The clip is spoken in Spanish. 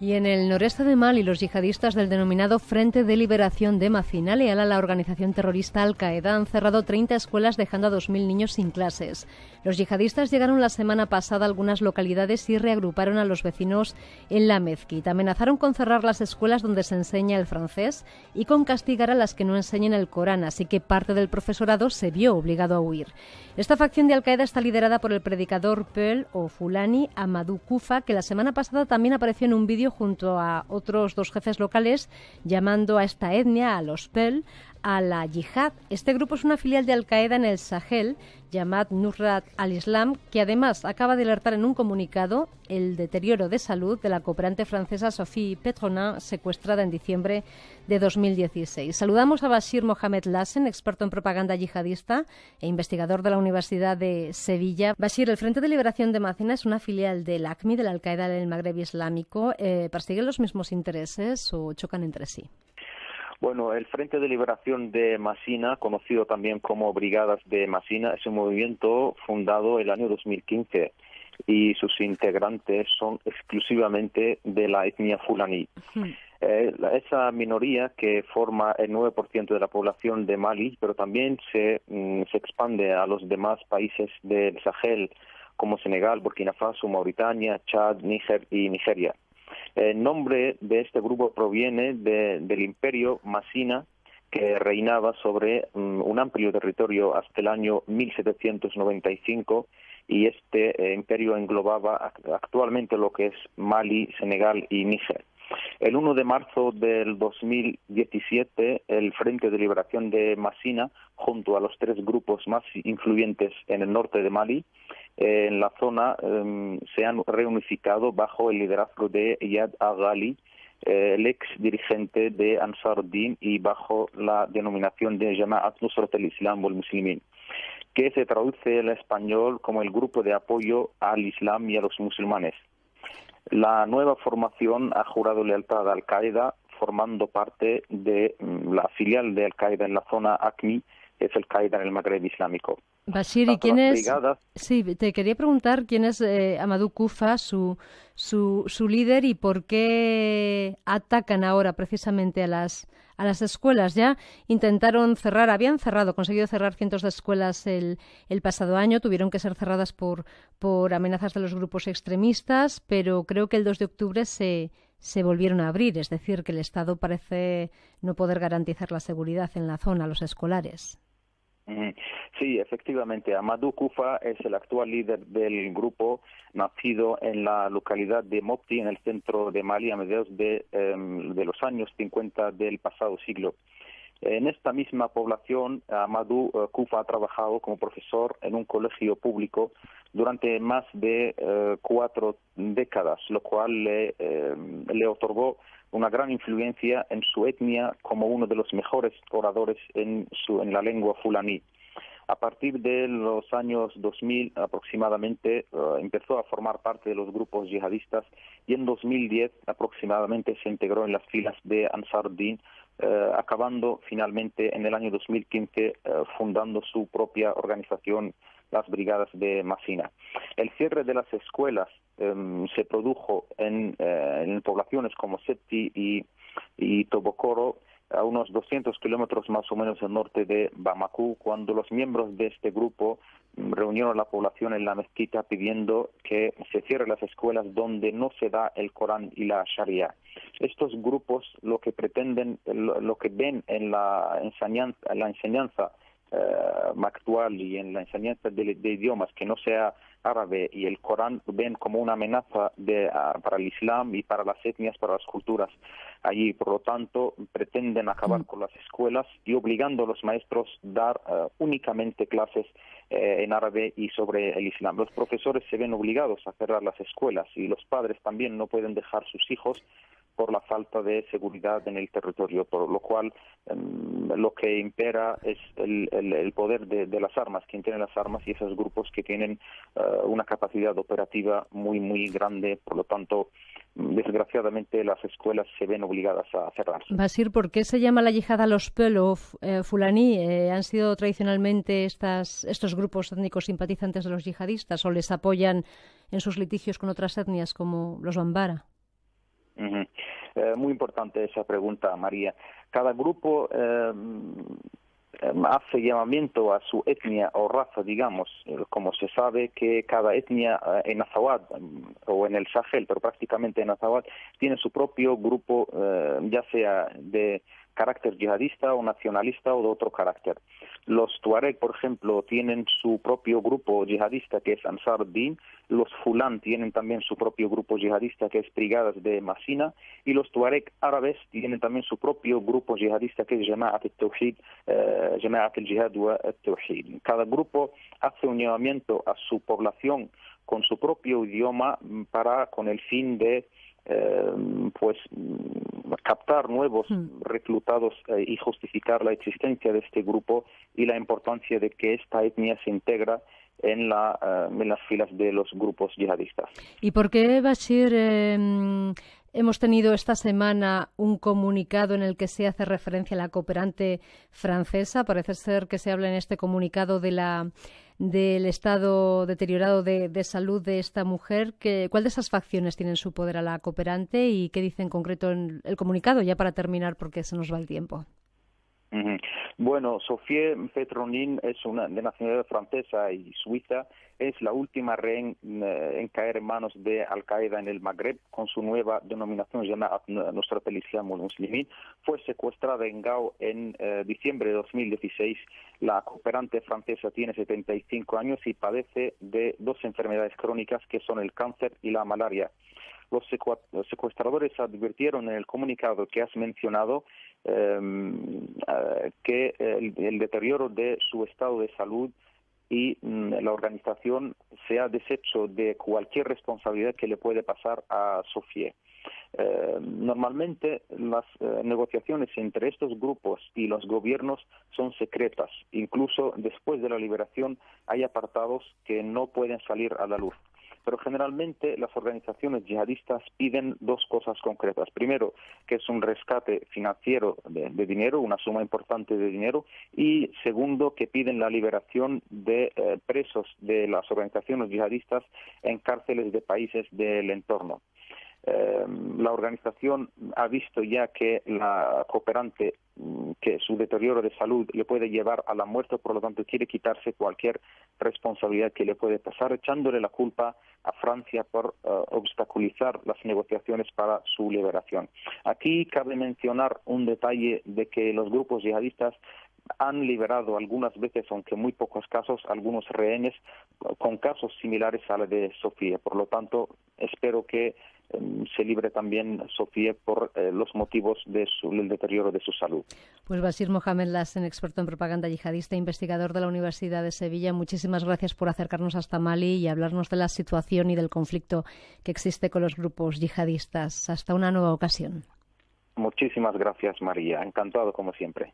Y en el noreste de Mali, los yihadistas del denominado Frente de Liberación de Masina, leal a la organización terrorista Al-Qaeda, han cerrado 30 escuelas dejando a 2.000 niños sin clases. Los yihadistas llegaron la semana pasada a algunas localidades y reagruparon a los vecinos en la mezquita. Amenazaron con cerrar las escuelas donde se enseña el francés y con castigar a las que no enseñen el Corán, así que parte del profesorado se vio obligado a huir. Esta facción de Al-Qaeda está liderada por el predicador Peul o Fulani Amadou Kufa, que la semana pasada también apareció en un vídeo junto a otros 2 jefes locales llamando a esta etnia, a los Peul, a la yihad. Este grupo es una filial de Al-Qaeda en el Sahel, Jamaat Nusrat al-Islam, que además acaba de alertar en un comunicado el deterioro de salud de la cooperante francesa Sophie Petronin, secuestrada en diciembre de 2016. Saludamos a Bashir Mohamed Lassen, experto en propaganda yihadista e investigador de la Universidad de Sevilla. Bashir, el Frente de Liberación de Masina es una filial del AQMI, de la Al-Qaeda del Magreb Islámico. ¿Persiguen los mismos intereses o chocan entre sí? Bueno, el Frente de Liberación de Masina, conocido también como Brigadas de Masina, es un movimiento fundado el año 2015 y sus integrantes son exclusivamente de la etnia fulani. Esa minoría que forma el 9% de la población de Mali, pero también se expande a los demás países del Sahel, como Senegal, Burkina Faso, Mauritania, Chad, Níger y Nigeria. El nombre de este grupo proviene del imperio Masina, que reinaba sobre un amplio territorio hasta el año 1795, y este imperio englobaba actualmente lo que es Mali, Senegal y Níger. El 1 de marzo del 2017, el Frente de Liberación de Masina, junto a los 3 grupos más influyentes en el norte de Mali, en la zona, se han reunificado bajo el liderazgo de Iyad Aghali, el ex dirigente de Ansar Din, y bajo la denominación de Jamaat Nusrat al-Islam wal Muslimin, que se traduce en español como el grupo de apoyo al Islam y a los musulmanes. La nueva formación ha jurado lealtad a Al-Qaeda, formando parte de la filial de Al-Qaeda en la zona AQMI, que es Al-Qaeda en el Magreb Islámico. Bashir, ¿y quién es? Sí, te quería preguntar quién es Amadou Kufa, su líder, y por qué atacan ahora precisamente a las escuelas. Ya intentaron cerrar, habían conseguido cerrar cientos de escuelas el pasado año, tuvieron que ser cerradas por amenazas de los grupos extremistas, pero creo que el 2 de octubre se volvieron a abrir, es decir, que el Estado parece no poder garantizar la seguridad en la zona, los escolares. Sí, efectivamente. Amadou Kufa es el actual líder del grupo, nacido en la localidad de Mopti, en el centro de Mali, a mediados de los años 50 del pasado siglo. En esta misma población, Amadou Kufa ha trabajado como profesor en un colegio público durante más de 4 décadas, lo cual le otorgó una gran influencia en su etnia como uno de los mejores oradores en la lengua fulani. A partir de los años 2000 aproximadamente empezó a formar parte de los grupos yihadistas, y en 2010 aproximadamente se integró en las filas de Ansar Din, acabando finalmente en el año 2015 fundando su propia organización, las Brigadas de Masina. El cierre de las escuelas se produjo en poblaciones como Septi y Tobokoro, a unos 200 kilómetros más o menos al norte de Bamako, cuando los miembros de este grupo reunieron a la población en la mezquita pidiendo que se cierren las escuelas donde no se da el Corán y la Sharia. Estos grupos lo que pretenden, lo que ven en la enseñanza actual y en la enseñanza de idiomas que no sea árabe y el Corán, ven como una amenaza para el Islam y para las etnias, para las culturas allí. Por lo tanto, pretenden acabar con las escuelas y obligando a los maestros a dar únicamente clases en árabe y sobre el Islam. Los profesores se ven obligados a cerrar las escuelas y los padres también no pueden dejar sus hijos por la falta de seguridad en el territorio, por lo cual lo que impera es el poder de las armas, quien tiene las armas, y esos grupos que tienen una capacidad operativa muy, muy grande. Por lo tanto, desgraciadamente las escuelas se ven obligadas a cerrarse. Bashir, ¿por qué se llama la yihad a los Peul o Fulani? ¿Han sido tradicionalmente estos grupos étnicos simpatizantes de los yihadistas o les apoyan en sus litigios con otras etnias como los Bambara? Ujú. Muy importante esa pregunta, María. Cada grupo hace llamamiento a su etnia o raza, digamos, como se sabe que cada etnia en Azawad o en el Sahel, pero prácticamente en Azawad, tiene su propio grupo, ya sea de carácter yihadista o nacionalista o de otro carácter. Los Tuareg, por ejemplo, tienen su propio grupo yihadista que es Ansar ad-Din, los Fulan tienen también su propio grupo yihadista que es Brigadas de Masina, y los Tuareg árabes tienen también su propio grupo yihadista que es Jama'at al-Tawhid, Jama'at al-Jihad wa al-Tawhid. Cada grupo hace un llamamiento a su población con su propio idioma con el fin de captar nuevos reclutados y justificar la existencia de este grupo y la importancia de que esta etnia se integra en las filas de los grupos yihadistas. ¿Y por qué, Bashir, hemos tenido esta semana un comunicado en el que se hace referencia a la cooperante francesa? Parece ser que se habla en este comunicado del estado deteriorado de salud de esta mujer. ¿Cuál de esas facciones tiene en su poder a la cooperante y qué dice en concreto en el comunicado? Ya para terminar, porque se nos va el tiempo. Bueno, Sophie Petronin es de nacionalidad francesa y suiza, es la última rehén en caer en manos de Al-Qaeda en el Magreb, con su nueva denominación llamada Nusrat al-Islam al-Muslimin. Fue secuestrada en Gao en diciembre de 2016. La cooperante francesa tiene 75 años y padece de dos enfermedades crónicas que son el cáncer y la malaria. Los secuestradores advirtieron en el comunicado que has mencionado que el deterioro de su estado de salud y la organización se ha deshecho de cualquier responsabilidad que le puede pasar a Sophie. Normalmente las negociaciones entre estos grupos y los gobiernos son secretas. Incluso después de la liberación hay apartados que no pueden salir a la luz. Pero generalmente las organizaciones yihadistas piden dos cosas concretas. Primero, que es un rescate financiero de dinero, una suma importante de dinero, y segundo, que piden la liberación de presos de las organizaciones yihadistas en cárceles de países del entorno. La organización ha visto ya que la cooperante, que su deterioro de salud le puede llevar a la muerte, por lo tanto quiere quitarse cualquier responsabilidad que le puede pasar, echándole la culpa a Francia por obstaculizar las negociaciones para su liberación. Aquí cabe mencionar un detalle de que los grupos yihadistas han liberado algunas veces, aunque en muy pocos casos, algunos rehenes con casos similares a la de Sofía. Por lo tanto, espero que se libre también Sofía por los motivos del deterioro de su salud. Pues Bashir Mohamed Lassen, experto en propaganda yihadista, investigador de la Universidad de Sevilla, muchísimas gracias por acercarnos hasta Mali y hablarnos de la situación y del conflicto que existe con los grupos yihadistas. Hasta una nueva ocasión. Muchísimas gracias, María. Encantado como siempre.